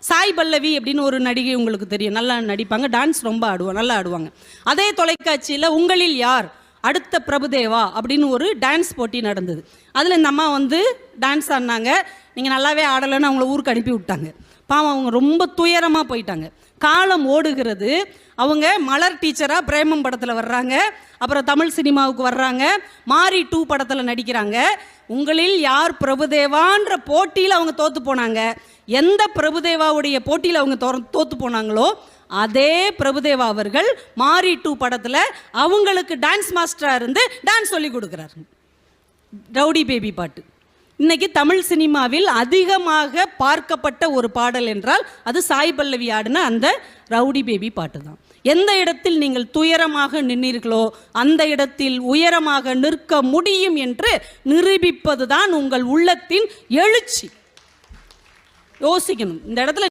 சாய் பல்லவி அப்படின்னு ஒரு நடிகை உங்களுக்கு தெரியும், நல்லா நடிப்பாங்க, டான்ஸ் ரொம்ப நல்லா ஆடுவாங்க. அதே தொலைக்காட்சியில் உங்களில் யார் அடுத்த பிரபுதேவா அப்படின்னு ஒரு டான்ஸ் போட்டி நடந்தது. அதில் இந்த அம்மா வந்து டான்ஸ் ஆடினாங்க. நீங்கள் நல்லாவே ஆடலைன்னு அவங்கள ஊருக்கு அனுப்பி விட்டாங்க. பாவம், அவங்க ரொம்ப துயரமாக போயிட்டாங்க. காலம் ஓடுகிறது. அவங்க மலர் டீச்சராக பிரேமம் படத்தில் வர்றாங்க, அப்புறம் தமிழ் சினிமாவுக்கு வர்றாங்க, மாரி 2 படத்தில் நடிக்கிறாங்க. உங்களில் யார் பிரபுதேவான்ற போட்டியில் அவங்க தோற்று போனாங்க. எந்த பிரபுதேவாவுடைய போட்டியில் அவங்க தோற்று போனாங்களோ அதே பிரபுதேவா அவர்கள் மாரி 2 படத்தில் அவங்களுக்கு டான்ஸ் மாஸ்டராக இருந்து டான்ஸ் சொல்லி கொடுக்குறாரு. ரவுடி பேபி பாட்டு இன்னைக்கு தமிழ் சினிமாவில் அதிகமாக பார்க்கப்பட்ட ஒரு பாடல் என்றால் அது சாய் பல்லவி ஆடின அந்த ரவுடி பேபி பாட்டு தான். எந்த இடத்தில் நீங்கள் துயரமாக நின்றீர்களோ அந்த இடத்தில் உயரமாக நிற்க முடியும் என்று நிரூபிப்பது தான் உங்கள் உள்ளத்தின் எழுச்சி. யோசிக்கணும் இந்த இடத்துல.